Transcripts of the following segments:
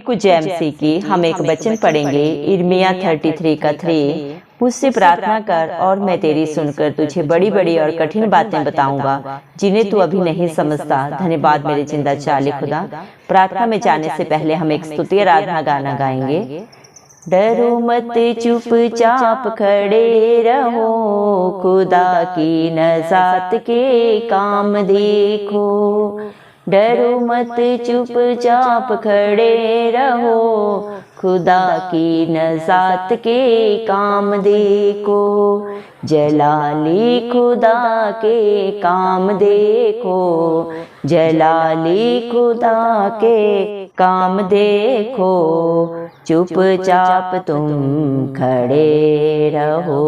कुछ जेएमसी की हम एक वचन पढ़ेंगे इर्मिया 33 का 3। मुझसे प्रार्थना कर और मैं तेरी सुनकर तुझे बड़ी बड़ी और कठिन बातें बताऊंगा जिन्हें तू अभी नहीं समझता। धन्यवाद मेरे जिंदा चाले खुदा। प्रार्थना में जाने से पहले हम एक स्तुति आराधना गाना गाएंगे। डरो मत चुपचाप खड़े रहो, खुदा की नजात के काम देखो। डरो मत चुपचाप खड़े रहो, खुदा की नजात के काम देखो। जलाली खुदा के काम देखो, जलाली खुदा के काम देखो। चुपचाप तुम खड़े रहो,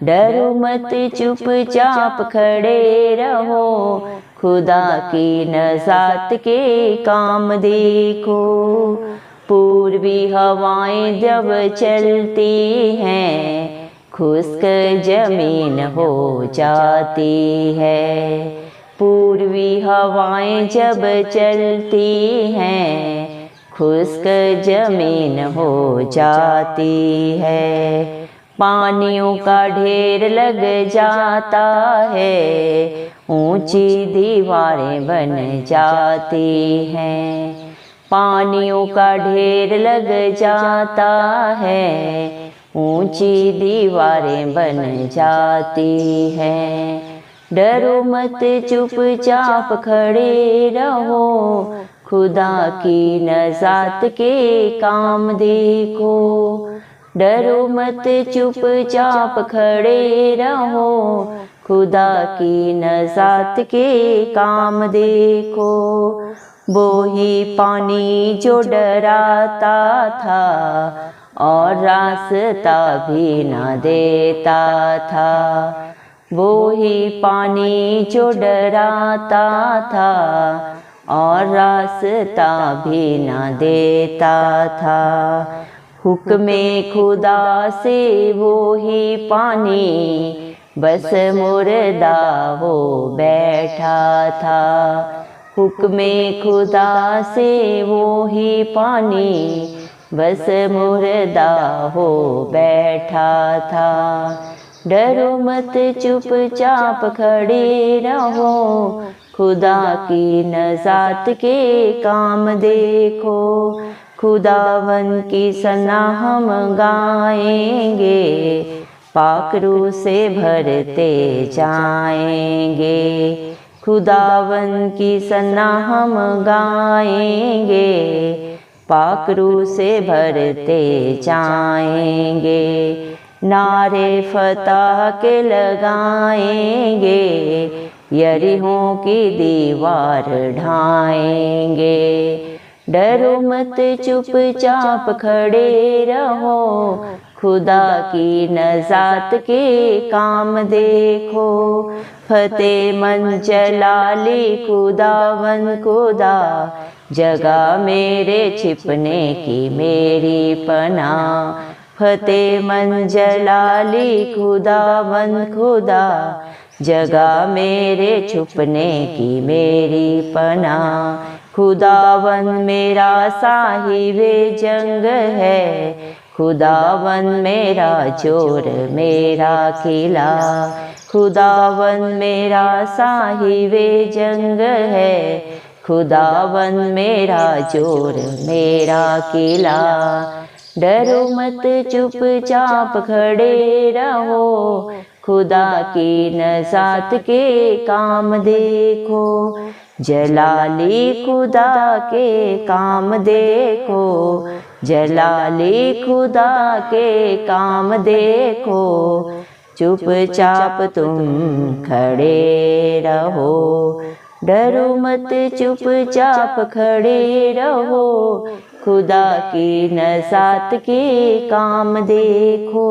डरो मत चुपचाप खड़े रहो, खुदा की नजात के काम देखो। पूर्वी हवाएं जब चलती हैं, खुश्क जमीन हो जाती है। पूर्वी हवाएं जब चलती हैं, खुश्क जमीन हो जाती है। पानियों का ढेर लग जाता है, ऊंची दीवारें बन जाती हैं। पानियों का ढेर लग जाता है, ऊंची दीवारें बन जाती हैं। डरो मत चुपचाप खड़े रहो, खुदा की नजात के काम देखो। डरो मत चुपचाप खड़े रहो, खुदा की नजात के काम देखो। वो ही पानी जो डराता था और रास्ता भी न देता था। वो ही पानी जो डराता था और रास्ता भी न देता था। हुक्मे खुदा से वो ही पानी बस मुर्दा हो बैठा था। हुक्मे खुदा से वो ही पानी बस मुर्दा हो बैठा था। डरो मत चुपचाप खड़े रहो, खुदा की नजात के काम देखो। खुदावन की सना हम गाएंगे, पाखरू से भरते जाएंगे। खुदावन की सना हम गाएंगे, पाखरू से भरते जाएंगे। नारे फतह के लगाएंगे, यरीहो की दीवार ढाएंगे। डरो मत चुपचाप खड़े रहो, खुदा की नजात के काम देखो। फतेह मन जलाली खुदावन खुदा, जगह मेरे छिपने की मेरी पनाह। फतेह मन जलाली खुदावन खुदा, जगह मेरे छुपने की मेरी पनाह। खुदावन मेरा साहिबे जंग है, खुदावन मेरा जोर मेरा किला। खुदावन मेरा साहिबे जंग है, खुदावन मेरा जोर मेरा किला। डरो मत चुपचाप खड़े रहो, खुदा की नजात के काम देखो। जलाली खुदा के काम देखो, जलाली खुदा के काम देखो। चुपचाप तुम खड़े रहो, डरो मत चुपचाप खड़े रहो, खुदा की नजात के काम देखो।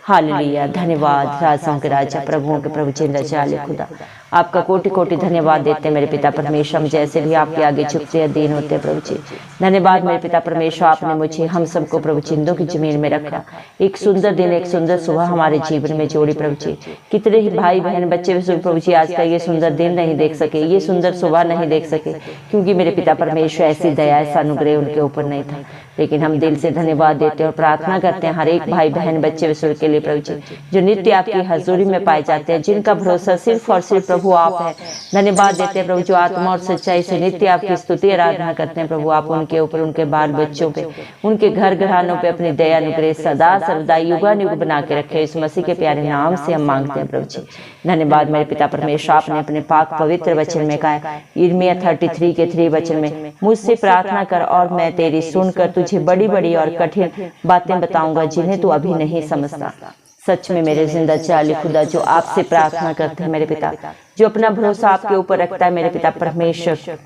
हालेलुया। धन्यवाद राजाओं के राजा, प्रभुओं के प्रभु, जिंदा जाले खुदा, आपका कोटि कोटि धन्यवाद देते हैं मेरे पिता परमेश्वर। हम जैसे भी आपके आगे झुकते हैं, दीन होते हैं प्रभु जी। धन्यवाद मेरे पिता परमेश्वर, आपने मुझे हम सबको प्रभु चिंदों की जमीन में रखा। एक सुंदर दिन, एक सुंदर सुबह हमारे जीवन में जोड़ी प्रभु जी। कितने ही भाई बहन बच्चे भी प्रभु जी आज का ये सुंदर दिन नहीं देख सके, ये सुंदर सुबह नहीं देख सके, क्योंकि मेरे पिता परमेश्वर ऐसी दया, ऐसा अनुग्रह उनके ऊपर नहीं था। लेकिन हम दिल से धन्यवाद देते हैं और प्रार्थना करते हैं हर एक भाई बहन बच्चे विश्व के लिए प्रभु जी, जो नित्य आपकी हजूरी में पाए जाते हैं, जिनका भरोसा सिर्फ और सिर्फ प्रभु आप है। धन्यवाद देते हैं प्रभु, जो आत्मा और सच्चाई से नित्य आपकी स्तुति आराधना करते हैं प्रभु। आप उनके ऊपर, उनके बाल बच्चों पे, उनके घर घरानों पे अपनी दया अनुग्रह सदा सर्वदा युगानुयुग बना के रखे। इस मसीह के प्यारे नाम से हम मांगते हैं प्रभु जी। धन्यवाद मेरे पिता परमेश्वर, आपने अपने पाक पवित्र वचन में कहा, यिर्मयाह 33 के 3 वचन में, मुझसे प्रार्थना कर और मैं तेरी सुनकर तुझे बड़ी बड़ी और कठिन बातें बताऊंगा जिन्हें तू अभी नहीं समझता। सच में मेरे जिंदा चाली खुदा, जो आपसे प्रार्थना करते हैं मेरे पिता, जो अपना भरोसा आपके ऊपर रखता है मेरे पिता परमेश्वर,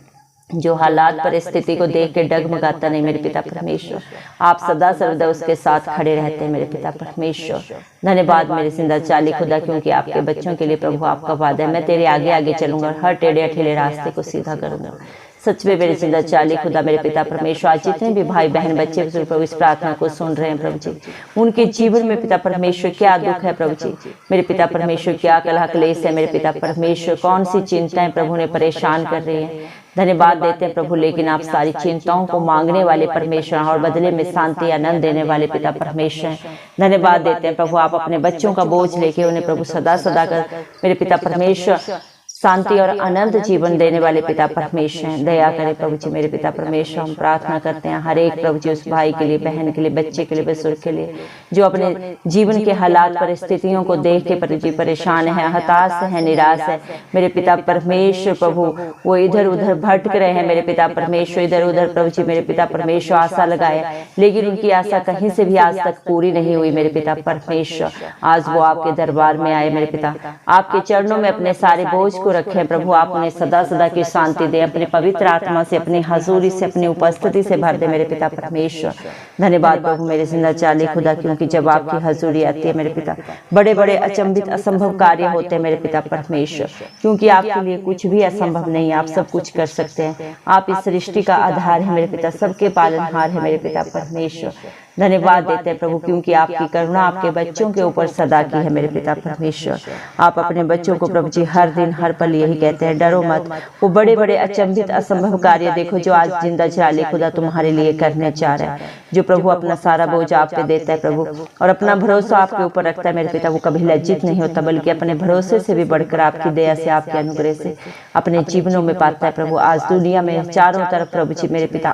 जो हालात परिस्थिति को देख के डगमगाता नहीं मेरे पिता परमेश्वर, आप सदा सर्वदा उसके साथ खड़े रहते हैं मेरे पिता परमेश्वर। धन्यवाद मेरे जिंदा चाली खुदा, क्योंकि आपके बच्चों के लिए प्रभु आपका वादा है, मैं तेरे आगे आगे चलूंगा और हर टेढ़े अठेले रास्ते को सीधा करूंगा। सच में मेरे जिंदा चाली खुदा मेरे पिता परमेश्वर, आज जितने भी भाई बहन बच्चे प्रभु इस प्रार्थना को सुन रहे हैं प्रभु जी, उनके जीवन में पिता परमेश्वर क्या दुख है प्रभु जी, मेरे पिता परमेश्वर क्या कलह क्लेश है मेरे पिता परमेश्वर, कौन सी चिंताएं प्रभु ने परेशान कर रही हैं। धन्यवाद देते हैं प्रभु, लेकिन आप सारी चिंताओं को मांगने वाले परमेश्वर और बदले में शांति आनंद देने वाले पिता परमेश्वर हैं। धन्यवाद देते हैं प्रभु, आप अपने बच्चों का बोझ लेके उन्हें प्रभु सदा सदा कर मेरे पिता परमेश्वर शांति और आनंद जीवन देने वाले पिता परमेश्वर हैं। दया करें प्रभु जी मेरे पिता परमेश्वर। हम प्रार्थना करते हैं हर एक प्रभु जी उस भाई के लिए, बहन के लिए, बच्चे के लिए, बुजुर्ग के लिए, जो अपने जीवन के हालात परिस्थितियों को देख के प्रभु जी परेशान है, हताश है, निराश है मेरे पिता परमेश्वर। प्रभु वो इधर उधर भटक रहे हैं मेरे पिता परमेश्वर, इधर उधर प्रभु जी मेरे पिता परमेश्वर आशा लगाए, लेकिन उनकी आशा कहीं से भी आज तक पूरी नहीं हुई मेरे पिता परमेश्वर। आज वो आपके दरबार में आए मेरे पिता, आपके चरणों में अपने सारे बोझ को रखें प्रभु। आप उन्हें सदा सदा की शांति दें, अपने पवित्र आत्मा से, अपनी हजूरी से, अपनी उपस्थिति से भर दे मेरे पिता परमेश्वर। धन्यवाद प्रभु मेरे जिंदा चाली खुदा, क्योंकि जब आपकी हजूरी आती है मेरे पिता, बड़े बड़े अचंभित असंभव कार्य होते हैं मेरे पिता परमेश्वर, क्योंकि आपके लिए कुछ भी असंभव नहीं है, आप सब कुछ कर सकते हैं। आप इस सृष्टि का आधार है मेरे पिता, सबके पालनहार है मेरे पिता परमेश्वर। धन्यवाद देते हैं प्रभु, क्योंकि आपकी करुणा आपके बच्चों के ऊपर सदा की है मेरे पिता परमेश्वर। आप अपने बच्चों को प्रभु जी हर दिन हर पल यही कहते हैं, डरो मत, वो बड़े बड़े अचंभित असंभव कार्य देखो जो आज जिंदा चाली खुदा तुम्हारे लिए करने चाह रहा है। जो प्रभु अपना सारा बोझ आप पे देता है प्रभु, और अपना भरोसा आपके ऊपर रखता है मेरे पिता, वो कभी लज्जित नहीं होता, बल्कि अपने भरोसे से भी बढ़कर आपकी दया से, आपके अनुग्रह से अपने जीवनों में पाता है प्रभु। आज दुनिया में चारों तरफ प्रभु जी मेरे पिता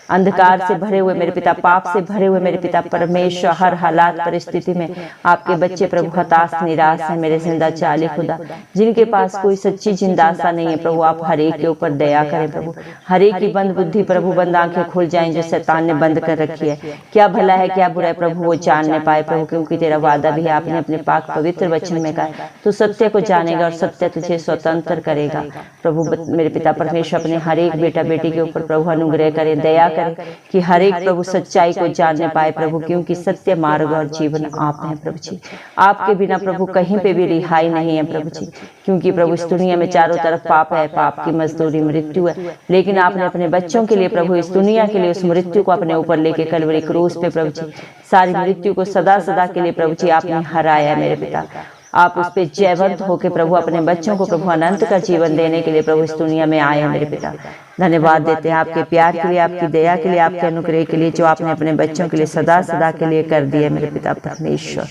अंधकार से भरे हुए मेरे पिता, पाप से भरे हुए मेरे पिता परमेश्वर, हर हालात परिस्थिति में आपके बच्चे प्रभु हताश निराश है मेरे जिंदा चाली खुदा, जिनके पास कोई सच्ची जिंदासा नहीं है प्रभु। आप हर एक के ऊपर दया करें प्रभु, हर एक की बंद बुद्धि प्रभु, बंद आंखें खुल जाएं जो शैतान ने बंद कर रखी है, क्या भला है क्या बुरा है प्रभु वो जानने पाए प्रभु, क्योंकि तेरा वादा भी आपने अपने पाक पवित्र वचन में कहा, तू सत्य को जानेगा और सत्य तुझे स्वतंत्र करेगा प्रभु। मेरे पिता परमेश्वर अपने हर एक बेटा बेटी के ऊपर प्रभु अनुग्रह करें, दया करें कि हर एक प्रभु सच्चाई को जानने पाए प्रभु, क्योंकि सत्य मार्ग और जीवन आप हैं प्रभु जी। आपके बिना प्रभु कहीं पे भी रिहाई नहीं है प्रभु जी, क्योंकि प्रभु इस दुनिया में चारों तरफ पाप है, पाप की मजदूरी मृत्यु है, लेकिन आपने अपने बच्चों के लिए प्रभु इस दुनिया के लिए उस मृत्यु को अपने ऊपर लेके कलवरी क्रूस पे प्रभु जी सारी मृत्यु को सदा सदा के लिए प्रभु जी आपने हराया मेरे पिता। आप उस पे जयवंत होके प्रभु अपने बच्चों को प्रभु अनंत का जीवन देने के लिए प्रभु इस दुनिया में आए मेरे पिता। धन्यवाद देते हैं आपके प्यार के लिए, आपकी दया के लिए, आपके अनुग्रह के लिए, जो आपने अपने बच्चों के लिए सदा सदा के लिए कर दिया मेरे पिता परमेश्वर।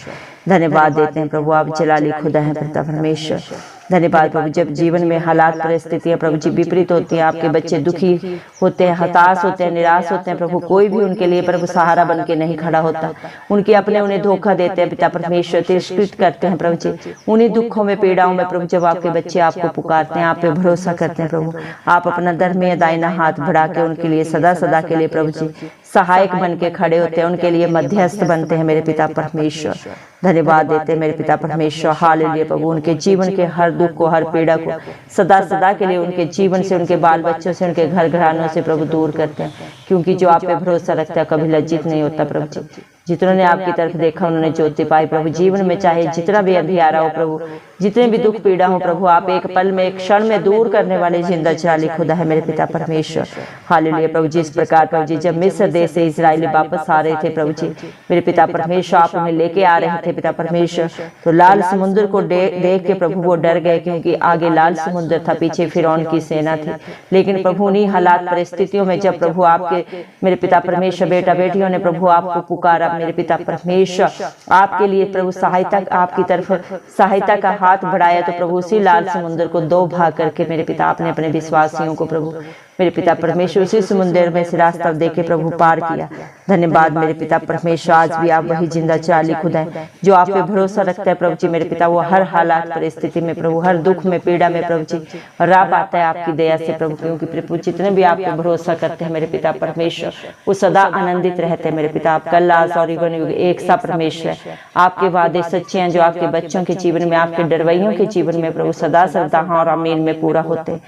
धन्यवाद देते हैं प्रभु, आप जलाली खुदा हैं पिता परमेश्वर। धन्यवाद प्रभु, जब जीवन में हालात परिस्थितियां प्रभु जी विपरीत होती हैं, आपके बच्चे दुखी होते हैं, हताश होते हैं, निराश होते हैं प्रभु, कोई भी उनके लिए प्रभु सहारा बन के नहीं खड़ा होता, उनके अपने उन्हें धोखा देते हैं पिता परमेश्वर, तिरस्कृत करते हैं प्रभु जी। उन्हीं दुखों में पीड़ाओं में प्रभु जब आपके बच्चे आपको पुकारते हैं, आप पे भरोसा करते हैं प्रभु, आप अपना धर्मी दाहिना हाथ बढ़ा के उनके लिए सदा सदा के लिए प्रभु जी सहायक बन के खड़े होते हैं, उनके लिए मध्यस्थ बनते हैं मेरे पिता परमेश्वर। धन्यवाद देते हैं मेरे पिता परमेश्वर। हालेलुया प्रभु, उनके जीवन के हर दुख को, हर पीड़ा को सदा सदा के लिए उनके जीवन से, उनके बाल बच्चों से, उनके घर घरानों से प्रभु दूर करते हैं, क्योंकि जो आप पे भरोसा रखता है कभी लज्जित नहीं होता प्रभु जी। जितनों ने आपकी तरफ देखा उन्होंने ज्योति पाई प्रभु। जीवन में चाहे जितना भी अंधियारा हो प्रभु, जितने भी दुख पीड़ा हो प्रभु, आप एक पल में एक क्षण में दूर करने वाले जिंदा चिराली खुदा है मेरे पिता परमेश्वर। हालेलुया प्रभु। जिस प्रकार प्रभु जी जब मिस्र देश से इजराइली वापस आ रहे थे प्रभु जी मेरे पिता परमेश्वर, आप उन्हें लेके आ रहे थे पिता परमेश्वर, तो लाल समुद्र को देख के प्रभु वो डर गए, क्योंकि आगे लाल समुद्र था, पीछे फिरौन की सेना थी। लेकिन प्रभु उन्हीं हालात परिस्थितियों में जब प्रभु आपके मेरे पिता परमेश्वर बेटा बेटियों ने प्रभु आपको पुकारा मेरे पिता परमेश्वर, आपके लिए प्रभु सहायता, आपकी तरफ सहायता का हाथ बढ़ाया, तो प्रभु उसी लाल समुद्र को दो भाग करके मेरे पिता आपने अपने विश्वासियों को प्रभु मेरे पिता परमेश्वर उसी समुद्र में से रास्ता देके प्रभु पार किया। धन्यवाद मेरे पिता परमेश्वर। आज भी आप वही जिंदा चिराली खुदा है जो आप पे भरोसा रखता है प्रभु जी मेरे पिता, वो हर हालात परिस्थिति में प्रभु, हर दुख में पीड़ा में प्रभु जी राह पाता है आपकी दया से प्रभु, क्योंकि प्रभु जितने भी आप पे भरोसा करते हैं मेरे पिता परमेश्वर वो सदा आनंदित रहते हैं मेरे पिता। आप कल आज और युग युग एक सा परमेश्वर है। आपके वादे सच्चे हैं जो आपके बच्चों के जीवन में, आपके डरवैयों के जीवन में प्रभु सदा सर्वदा हाँ और आमीन में पूरा होते।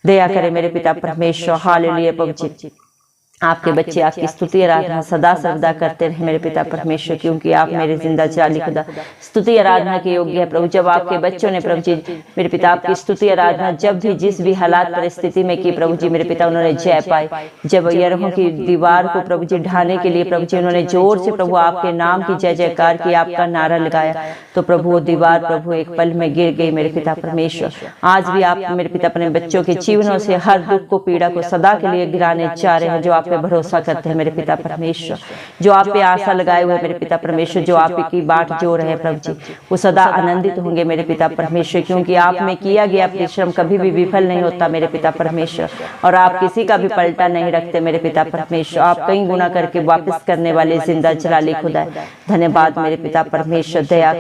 दया करे मेरे पिता परमेश्वर। हालेलुया प्रभु जी आपके बच्चे आपकी स्तुति आराधना सदा सर्वदा करते रहे मेरे पिता परमेश्वर, क्योंकि आप मेरे जिंदा चिराली खुदा स्तुति आराधना के योग्य है प्रभु। जब आपके बच्चों ने प्रभु जी मेरे पिता आपकी स्तुति आराधना जब भी जिस भी हालात परिस्थिति में की प्रभु जी मेरे पिता, उन्होंने जय पाई। जब यरीहो की दीवार को प्रभु जी ढाने के लिए प्रभु जी उन्होंने जोर से प्रभु आपके नाम की जय जयकार की, आपका नारा लगाया, तो प्रभु वो दीवार प्रभु एक पल में गिर गई मेरे पिता परमेश्वर। आज भी आप मेरे पिता अपने बच्चों के जीवनों से हर दुख को पीड़ा को सदा के लिए गिराने चाह रहे हैं, जो आप पे भरोसा करते हैं मेरे पिता परमेश्वर, जो आप पे आशा लगाए हुए मेरे पिता परमेश्वर, जो आप की बाट जो रहे प्रभु जी वो सदा आनंदित होंगे मेरे पिता परमेश्वर, क्योंकि आप में किया गया परिश्रम कभी भी विफल नहीं होता मेरे पिता परमेश्वर, और आप किसी का भी पलटा नहीं रखते मेरे पिता परमेश्वर। आप कई गुना करके वापस करने वाले जिंदा चिराली खुदा है। धन्यवाद मेरे पिता परमेश्वर। दया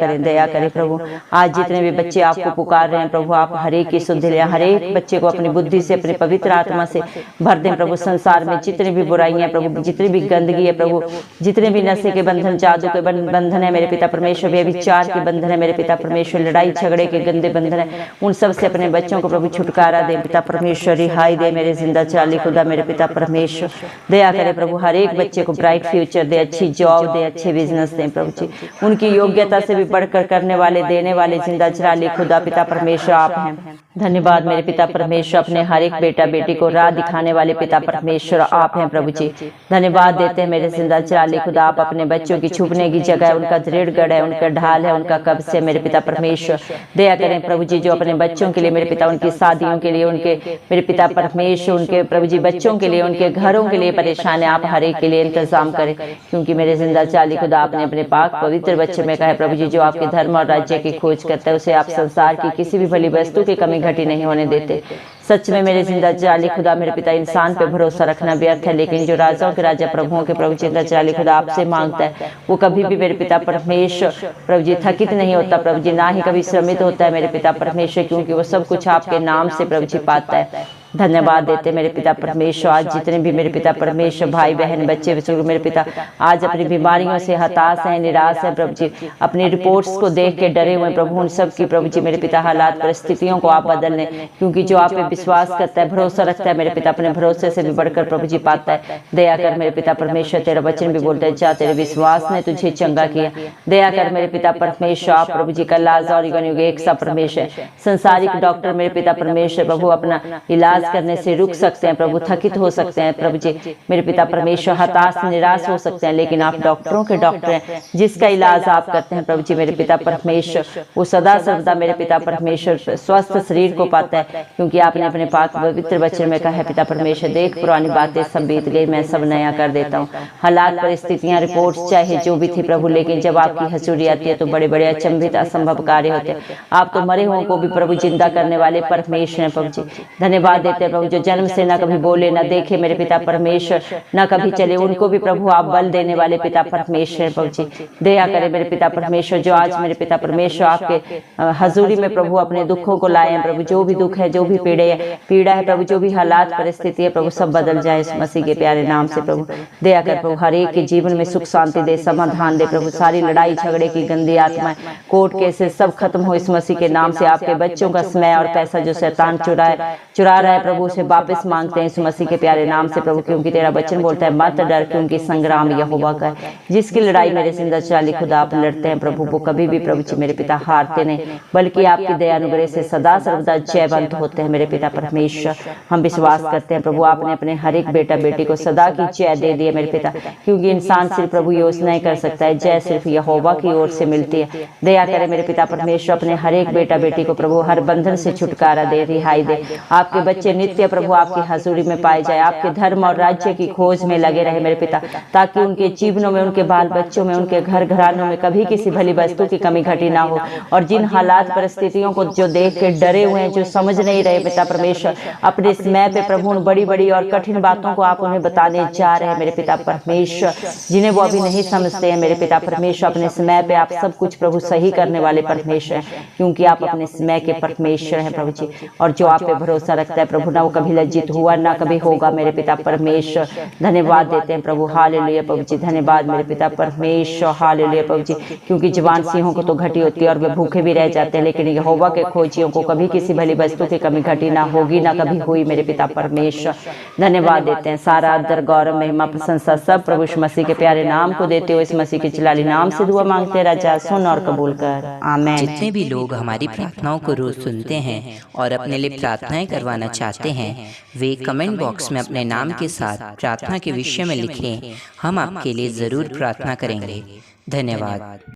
करें प्रभु। आज जितने भी बच्चे आपको पुकार रहे हैं प्रभु, आप हरेक की सुध लें, हरेक बच्चे को अपनी बुद्धि से अपनी पवित्र आत्मा से भर दें प्रभु। संसार में जितनी भी बुराइयां प्रभु, जितनी भी गंदगी है प्रभु, जितने भी नशे के बंधन, जादू के बंधन है मेरे पिता परमेश्वर, व्यभिचार के बंधन है मेरे पिता परमेश्वर, लड़ाई झगड़े के गंदे बंधन है, उन सब से अपने बच्चों को प्रभु छुटकारा दे पिता परमेश्वर, रिहाई दे मेरे जिंदा चिराली खुदा मेरे पिता परमेश्वर। दया करे प्रभु, हर एक बच्चे को ब्राइट फ्यूचर दे, अच्छी जॉब दे, अच्छे बिजनेस दे प्रभु जी, उनकी योग्यता से भी बढ़कर करने वाले देने वाले जिंदा चिराली खुदा पिता परमेश्वर आप हैं। धन्यवाद मेरे पिता परमेश्वर। अपने हर एक बेटा बेटी को राह दिखाने वाले पिता परमेश्वर आप हैं प्रभु जी। धन्यवाद देते हैं मेरे जिंदा चिराली खुदा, आप अपने बच्चों की छुपने की जगह है, उनका दृढ़ गढ़ है, उनका ढाल है, उनका कब्ज है मेरे पिता परमेश्वर। दया करें प्रभु जी, जो अपने बच्चों के लिए मेरे पिता, उनकी शादियों के लिए, उनके मेरे पिता परमेश्वर, उनके प्रभु जी बच्चों के लिए, उनके घरों के लिए परेशान है, आप हर एक के लिए इंतजाम करें, क्योंकि मेरे जिंदा चिराली खुदा आपने अपने पाक पवित्र बच्चे में कहा है प्रभु जी, जो आपके धर्म और राज्य की खोज करता है उसे आप संसार की किसी भी भली वस्तु की कमी घटी नहीं होने देते। सच में मेरे जिंदा चिराली खुदा मेरे पिता, इंसान पे भरोसा रखना व्यर्थ है, लेकिन जो राजाओं के राजा प्रभुओं के प्रभु जिंदा चिराली खुदा आपसे मांगता है वो कभी भी मेरे पिता परमेश्वर प्रभु जी थकित नहीं होता प्रभु जी, ना ही कभी श्रमित होता है मेरे पिता परमेश्वर, क्योंकि वो सब कुछ आपके नाम से प्रभु जी पाता है। धन्यवाद देते मेरे पिता परमेश्वर। आज जितने भी मेरे पिता परमेश्वर भाई बहन बच्चे बुजुर्ग मेरे पिता आज अपनी बीमारियों से हताश है, निराश है प्रभु जी, अपनी रिपोर्ट्स को देख के डरे हुए प्रभु, उन सब की प्रभु जी मेरे पिता हालात परिस्थितियों को आप बदल लें, क्योंकि जो आप पे विश्वास करता है, भरोसा रखता है मेरे पिता, अपने भरोसे से भी बढ़कर प्रभु जी पाता है। दया कर मेरे पिता परमेश्वर, तेरा वचन भी बोलता है जा तेरे विश्वास ने तुझे चंगा किया। दया कर मेरे पिता परमेश्वर, आप प्रभु जी कल आज और युग एक सा परमेश्वर, संसारिक डॉक्टर मेरे पिता परमेश्वर प्रभु अपना इलाज करने से रुक सकते हैं प्रभु, थकित हो सकते हैं प्रभु जी मेरे पिता परमेश्वर, हताश निराश हो सकते हैं, लेकिन आप डॉक्टरों के डॉक्टर हैं, जिसका इलाज आप करते हैं प्रभु जी मेरे पिता परमेश्वर, वो सदा सर्वदा मेरे पिता परमेश्वर स्वस्थ शरीर को पाता है, क्योंकि आपने अपने पाक पवित्र वचन में कहा है पिता परमेश्वर, देख पुरानी बातें सब बीत गई, मैं सब नया कर देता हूँ। हालात परिस्थितियां रिपोर्ट्स चाहे जो भी थी प्रभु, लेकिन जब आपकी हजूरी आती है तो बड़े बड़े अचंभित असंभव कार्य होते हैं। आप तो मरे हुओं को भी प्रभु जिंदा करने वाले परमेश्वर हैं प्रभु जी। धन्यवाद देते हैं प्रभु, जो जन्म से न कभी बोले न देखे मेरे पिता परमेश्वर, न कभी चले, उनको भी प्रभु आप बल देने वाले पिता परमेश्वर प्रभु जी। दया करे मेरे पिता परमेश्वर, जो आज मेरे पिता परमेश्वर आपके हजूरी में प्रभु अपने दुखों को लाए हैं प्रभु, जो भी दुख है, जो भी पीड़ा है प्रभु, जो भी हालात परिस्थिति है प्रभु, सब बदल जाए इस मसीह के प्यारे नाम से प्रभु। दया कर प्रभु, हर एक के जीवन में सुख शांति दे, समाधान दे प्रभु, सारी लड़ाई झगड़े की गंदी आत्माएं, कोर्ट केसेस सब खत्म हो इस मसीह के नाम से। आपके बच्चों का समय और पैसा जो शैतान चुरा रहा है प्रभु उसे वापस मांगते हैं यीशु मसीह के प्यारे नाम से प्रभु, क्योंकि तेरा वचन बोलता है मत डर, क्योंकि संग्राम यहोवा का है। जिसकी लड़ाई मेरे जिंदा चाली खुदा आप लड़ते हैं प्रभु, वो कभी भी प्रभु जी मेरे पिता हारते नहीं, बल्कि आपकी दया अनुग्रह से सदा सर्वदा जयवंत होते हैं मेरे पिता परमेश्वर। हम विश्वास करते हैं प्रभु आपने अपने हर एक बेटा बेटी को सदा की जय दे दी है मेरे पिता, क्योंकि इंसान सिर्फ प्रभु योजना नहीं कर सकता है, जय सिर्फ यहोवा की ओर से मिलती है। दया करे मेरे पिता परमेश्वर, अपने हर एक बेटा बेटी को प्रभु हर बंधन से छुटकारा दे, रिहाई दे। आपके बच्चे नित्य प्रभु आपकी हजूरी में पाए जाए, आपके धर्म और राज्य की खोज में लगे रहे मेरे पिता, ताकि उनके जीवनों में, उनके बाल बच्चों में, उनके घर घरानों में कभी किसी भली वस्तु की कमी घटी ना हो। और जिन हालात परिस्थितियों को जो देख के डरे हुए हैं, जो समझ नहीं रहे पिता परमेश्वर, अपने समय पे प्रभु बड़ी बड़ी और कठिन बातों को आप उन्हें बताने जा रहे हैं मेरे पिता परमेश्वर, जिन्हें वो अभी नहीं समझते हैं मेरे पिता परमेश्वर। अपने समय पे आप सब कुछ प्रभु सही करने वाले परमेश्वर हैं, क्योंकि आप अपने समय के परमेश्वर हैं प्रभु जी। और जो आप पे भरोसा रखता है प्रभु, ना वो कभी लज्जित हुआ ना कभी होगा मेरे पिता परमेश्वर। धन्यवाद देते हैं प्रभु, हालेलुया प्रभु जी, धन्यवाद मेरे पिता परमेश्वर, हालेलुया प्रभु जी। क्योंकि जवान सिंहों को तो घटी होती है और वे भूखे भी रह जाते हैं, लेकिन यहोवा के खोजियों को कभी किसी भली वस्तु की कमी घटी ना होगी ना कभी हुई मेरे पिता परमेश्वर। धन्यवाद देते हैं, सारा आदर गौरव महिमा प्रशंसा सब प्रभु यीशु मसीह के प्यारे नाम को देते हुए इस मसीह के जलाली नाम से दुआ मांगते हैं राजा, सुन और कबूल कर, आमीन। जितने भी लोग हमारी प्रार्थनाओं को रोज सुनते हैं और अपने लिए प्रार्थनाएं करवाना चाहते हैं, वे कमेंट बॉक्स में अपने नाम के साथ प्रार्थना के विषय में लिखें। हम आपके लिए जरूर प्रार्थना करेंगे। धन्यवाद।